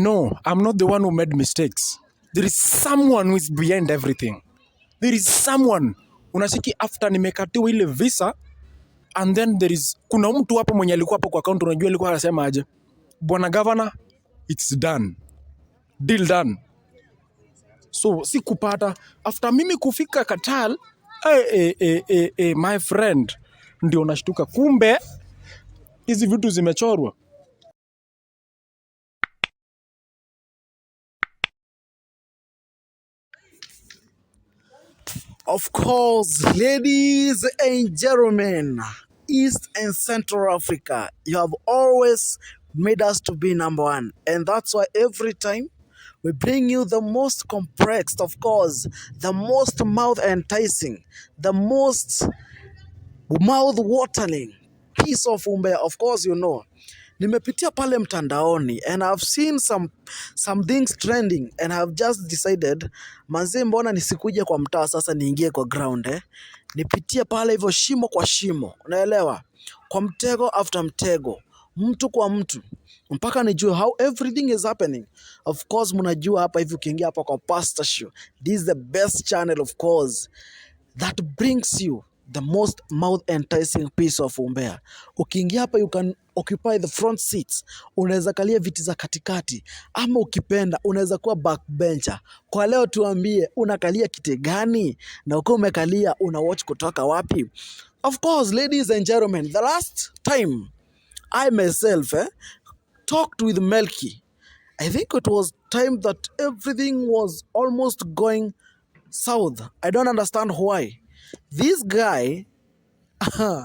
No, I'm not the one who made mistakes. There is someone who is behind everything. There is someone. Unashiki after nimekatiwa ile visa, and then kuna mtu hapo mwenye alikuwa hapo kwa account, unajua alikuwa anasema aje? Bwana governor, it's done. Deal done. So sikupata after mimi kufika Qatar, my friend, ndio nashtuka kumbe hizi vitu zimechorwa. Of course, ladies and gentlemen, East and Central Africa, you have always made us to be number one. And that's why every time we bring you the most complex, of course, the most mouth enticing, the most mouth watering piece of umbea. Of course, you know. Nimepitia pale mtandaoni and I've seen some things trending and I've just decided manze, mbona nisikuje kwa mtaa sasa niingie kwa ground nipitie pale hivyo shimo kwa shimo, unaelewa, kwa mtego after mtego, mtu kwa mtu, mpaka nijue how everything is happening. Of course mnajua hapa hivi ukiingia hapa kwa Pastor Show, this is the best channel of course that brings you the most mouth enticing piece of umbea. Ukiingia hapa you can occupy the front seats. Unaweza kalia viti za katikati, ama ukipenda unaweza kuwa backbencher. Kwa leo tuambie unakalia kiti gani, na ukiwa umekalia una watch kutoka wapi? Of course, ladies and gentlemen, the last time I myself talked with Melki, I think it was time that everything was almost going south. I don't understand why. This guy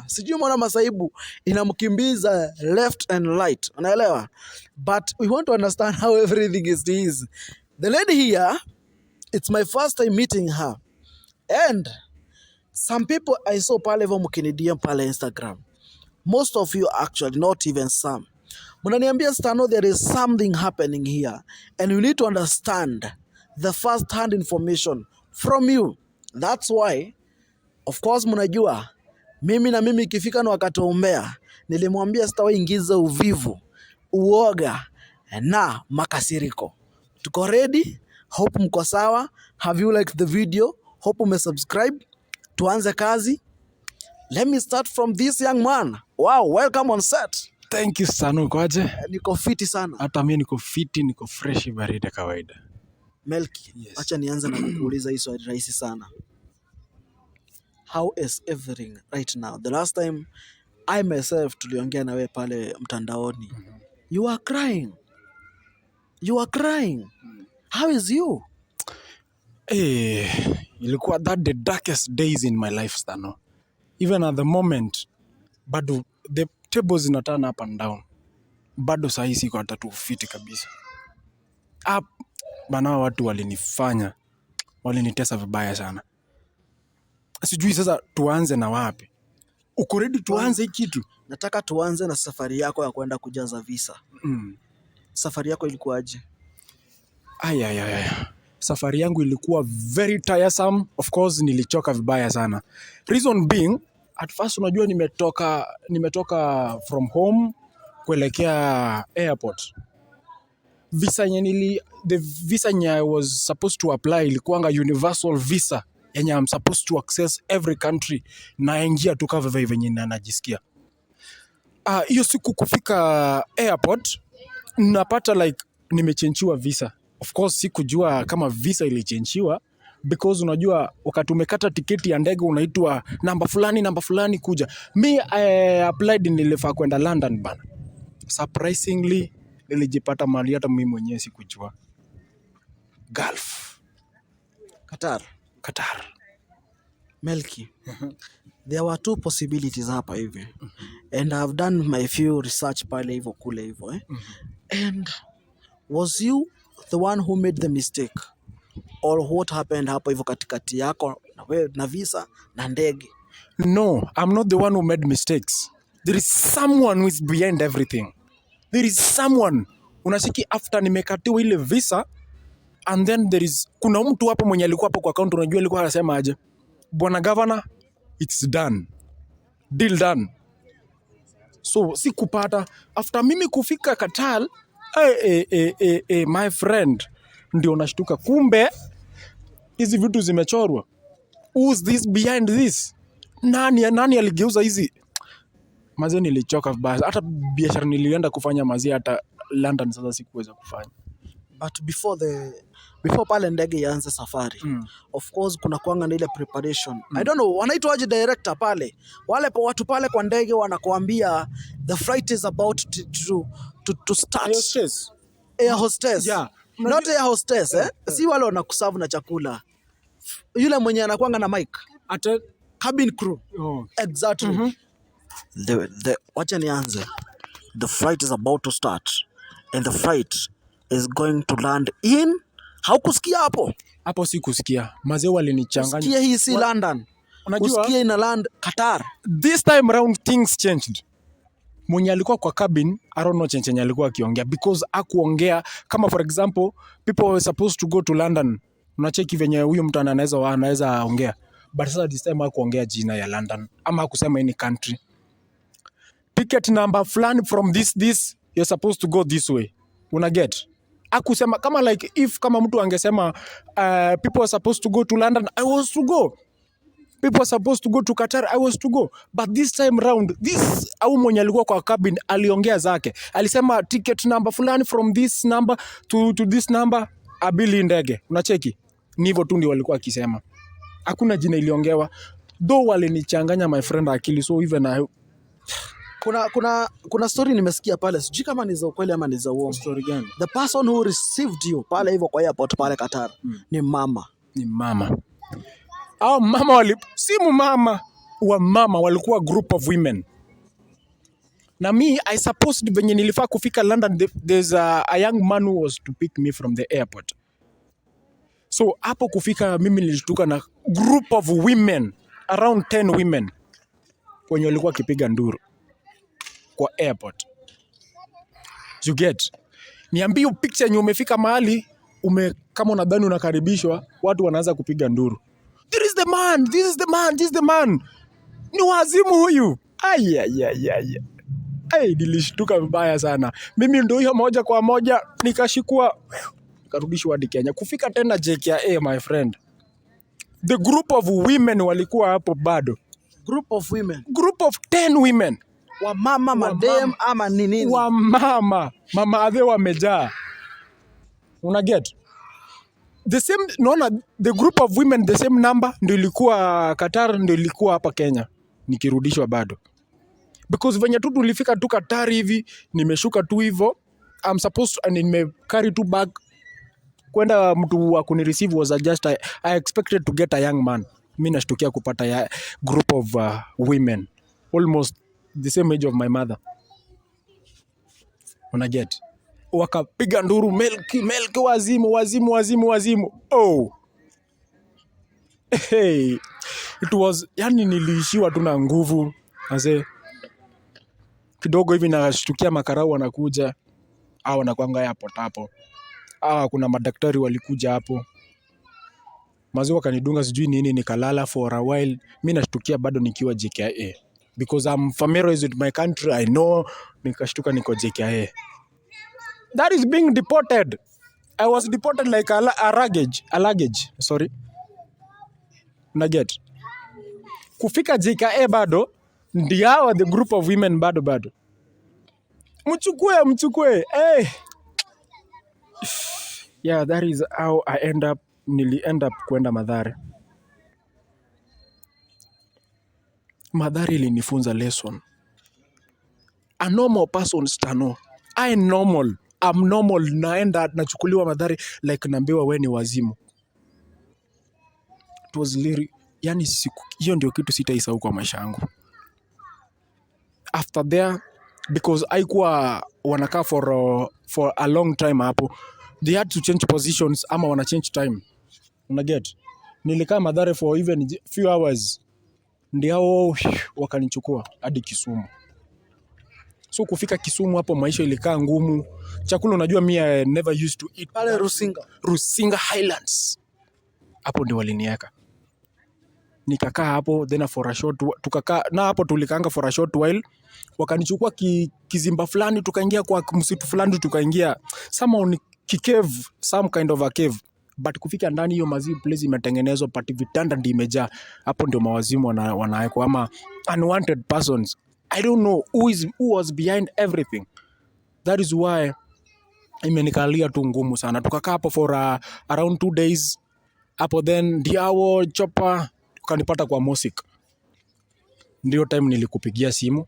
sijui mwana masaibu inamkimbiza left and right, unaelewa, but we want to understand how everything is. The lady here, it's my first time meeting her, and some people I saw pale hivyo mkinidia pale Instagram, most of you actually, not even some, mnaniambia Stano, there is something happening here and you need to understand the first hand information from you. That's why of course mnajua mimi ikifika na wakati umbea, nilimwambia sitawaingiza uvivu, uoga na makasiriko. Tuko ready? Hope mko sawa. Have you liked the video? Hope umesubscribe. Tuanze kazi. Let me start from this young man. Wow, welcome on set. Thank you Stano, kwaje? Niko fiti sana. Hata mimi niko fiti, niko fresh baridi kawaida. Melki, acha nianze na kukuuliza hii swali rahisi sana. How is everything right now? The last time I myself tuliongea na wewe pale mtandaoni, you are crying. You are crying. How is you? Ilikuwa that the darkest days in my life Stano. Even at the moment, bado the tables in turn up and down. Bado sahi siko hata tu fiti kabisa. Bana watu walinitesa vibaya sana. Sijui sasa tuanze na wapi. Uko ready tuanze hii kitu? Nataka tuanze na safari yako ya kwenda kujaza visa. Safari yako ilikuwaje? Safari yangu ilikuwa very tiresome. Of course nilichoka vibaya sana. Reason being, at first unajua nimetoka from home kuelekea airport. The visa I was supposed to apply ilikuanga universal visa. Yenye I'm supposed to access every country, na ingia tu kava venye najisikia. Hiyo siku kufika airport napata like nimechenjiwa visa. Of course sikujua kama visa ilichenjiwa, because unajua wakati umekata tiketi ya ndege unaitwa namba fulani kuja. I applied, nilifaa kwenda London bana. Surprisingly nilijipata mahali hata mimi mwenyewe sikujua. Gulf. Qatar. Melki, there were two possibilities hapa hivi. And I've done my few research pale hivyo kule hivyo And was you the one who made the mistake, or what happened hapa hivyo katikati yako na wewe na visa na ndege? No, I'm not the one who made mistakes. There is someone who is behind everything. There is someone. Unashiki after nimekatiwa ile visa, and then kuna mtu hapo mwenye alikuwa hapo kwa account, unajua alikuwa anasema aje? Bwana governor, it's done. Deal done. So sikupata after mimi kufika Qatar, My friend, ndio nashtuka kumbe hizi vitu zimechorwa. Who's this behind this? Nani aligeuza hizi? Maze nilichoka vibaya. Hata biashara nilienda kufanya mazi hata London sasa sikuweza kufanya. But before pale ndege ianze safari, of course kuna kuanga na ile preparation. I don't know, wanaitwaje director pale. Wale watu pale kwa ndege wanakuambia the flight is about to start. Air hostess. Yeah. Not air hostess, Si wale wanakuserve na chakula. Yule mwenye anakuanga na mic. Ata cabin crew. Oh. Exactly. Wacha nianze. The flight is about to start and the flight is going to land in. Haukusikia hapo? Hapo si kusikia. Mazee walinichanganya. Sikia hii si London. Unajua usikia ina land Qatar. This time around things changed. Mwenye alikuwa kwa cabin, I don't know chenye alikuwa akiongea because hakuongea kama for example people were supposed to go to London. Unacheki venye huyo mtu anaweza ongea. But sasa this time hakuongea jina ya London ama hakusema any country. Ticket number fulani from this you're supposed to go this way. Una get? Hakusema kama like if kama mtu angesema people are supposed to go to London, I was to go. People are supposed to go to Qatar, I was to go. But this time round, au mwenye alikuwa kwa cabin aliongea zake. Alisema ticket number fulani from this number to this number, abili ndege. Unacheki? Ni hivyo tu ndio walikuwa akisema. Hakuna jina iliongewa. Though walinichanganya my friend akili, so even kuna story nimesikia pale, sijui kama ni za ukweli ama ni za uongo. Story gani? The person who received you pale hivyo kwa airport pale Qatar ni mama. Au mama simu mama wa mama walikuwa group of women. Na me I supposed venye nilifaa kufika London, there's a young man who was to pick me from the airport. So hapo kufika mimi nilishtuka na group of women, around 10 women wenye walikuwa kipiga nduru kwa airport. You get? Niambie picture yenye umefika mahali kama unadhani unakaribishwa, watu wanaanza kupiga nduru. This is the man. Ni wazimu huyu. Nilishtuka vibaya sana. Mimi ndio hiyo moja kwa moja nikashikwa, nikarudishwa hadi Kenya. Kufika tena JKIA my friend. The group of women walikuwa hapo bado. Group of 10 women. Wa mama madem ama nini? Wa mama adhe wamejaa. Una get? The same, naona the group of women the same number ndio ilikuwa Qatar, ndio ilikuwa hapa Kenya nikirudishwa bado. Because venye tu tulifika tu Qatar hivi, nimeshuka tu hivyo, I'm supposed to, and nimecarry tu bag kwenda mtu wa kunireceive was just I expected to get a young man. Mimi nashtukia kupata ya group of women almost the same age of my mother. Una get? Wakapiga nduru, Melki wazimu. Oh. Hey. It was, yani niliishiwa tu na nguvu. Ase kidogo hivi nashtukia makarau wanakuja. Hao wanakuanga hapo. Kuna madaktari walikuja hapo. Maziwa kanidunga sijui nini, nikalala for a while. Mimi nashtukia bado nikiwa JKIA. Because I'm familiar with my country, I know. Nikashtuka niko JKIA. That is being deported. I was deported like a luggage. Sorry. Naget. Kufika JKIA bado, ndio the group of women bado. Mchukue. Hey. Yeah, that is how I nili end up kwenda Mathare. Mathare ilinifunza lesson. A normal person stano. I'm normal. Naenda nachukuliwa Mathare like naambiwa wewe ni wazimu. It was literally, yani hiyo ndio kitu sitaisahau kwa maisha yangu. After there, because haikuwa wanakaa for a long time hapo, they had to change positions ama wana change time. Una get? Nilikaa Mathare for even few hours. Ndio wakanichukua hadi Kisumu. So kufika Kisumu hapo maisha ilikaa ngumu. Chakula unajua mimi I never used to eat pale Rusinga Highlands. Hapo ndio waliniweka. nikakaa hapo then for a short tukakaa na hapo tulikaanga for a short while, wakanichukua kizimba fulani, tukaingia kwa msitu fulani, tukaingia somehow cave, some kind of a cave, but kufika ndani hiyo mazimu place imetengenezwa but vitanda ndio imejaa. Hapo ndio mawazimu wanawekwa ama unwanted persons. I don't know who was behind everything. That is why imenikalia tu ngumu sana. Tukakaa hapo for around 2 days hapo, then Diawo Chopa ukanipata kwa Mosik. Ndio time nilikupigia simu,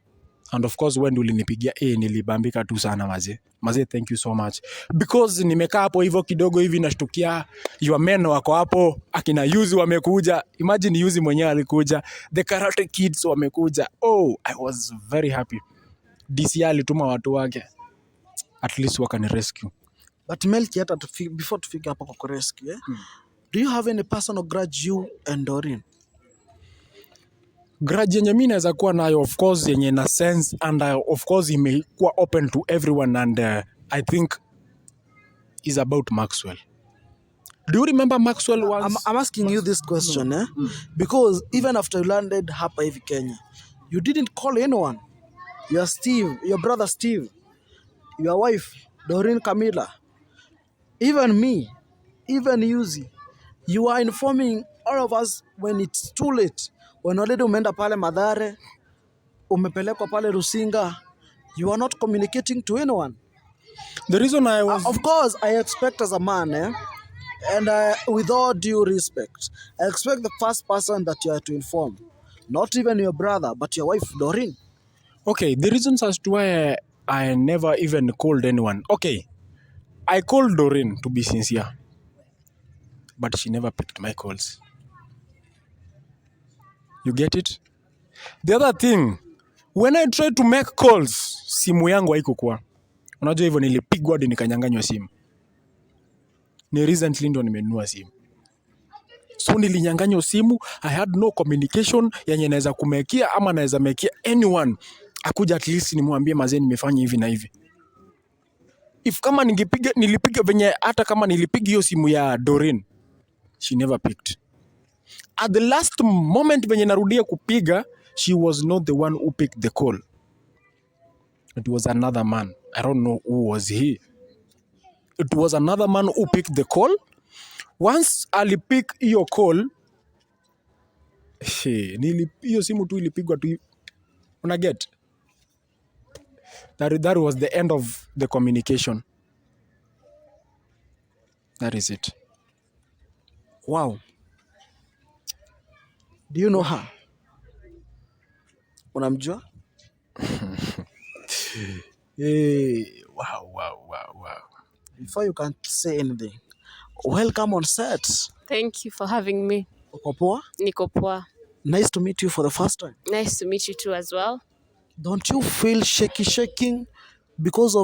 and of course when ulinipigia nilibambika tu sana maze, thank you so much, because nimekaa hapo hivyo kidogo hivi nashtukia your men wako hapo, akina Yuzi wamekuja, imagine Yuzi mwenyewe alikuja, the Karate Kids wamekuja. I was very happy. DC alituma watu wake, at least wakani rescue. But Melki, hata before tufike hapa kwa rescue, do you have any personal grudge you and Doreen? Grudge yenye mimi naweza kuwa nayo, of course, yenye na sense and of course imekuwa open to everyone, and I think is about Maxwell. Do you remember Maxwell was... I'm asking you this question, because even after you landed hapa hivi Kenya, you didn't call anyone. Your Steve, your brother Steve, your wife Doreen Camilla, even me, even Yuzi, you are informing all of us when it's too late. When already umeenda pale Madhare, umepelekwa pale Rusinga, you are not communicating to anyone. The reason I was... Of course, I expect as a man, and with all due respect, I expect the first person that you are to inform, not even your brother, but your wife, Doreen. Okay, the reasons as to why I never even called anyone. Okay, I called Doreen, to be sincere, but she never picked my calls. You get it? The other thing, when I tried to make calls, simu yangu haikuwa. Unajua hivyo, nilipigwa hadi nikanyang'anywa simu. Ni recently ndo nimenunua simu. So nilinyang'anywa simu, I had no communication yenye naweza kumekia ama naweza mekia anyone. Akuja at least nimwambie mazee nimefanya hivi na hivi. If kama nilipiga venye, hata kama nilipiga hiyo simu ya Doreen, she never picked. At the last moment venye narudia kupiga, she was not the one who picked the call. It was another man. I don't know who was he. It was another man who picked the call. Once alipick hiyo call, hiyo simu tu ilipigwa tu. Una get? That was the end of the communication. That is it. Wow. Do you know her? Unamjua? Wow. Before you can say anything, welcome on set. Thank you for having me. Uko poa? Niko poa. Nice to meet you for the first time. Nice to meet you too as well. Don't you feel shaking because of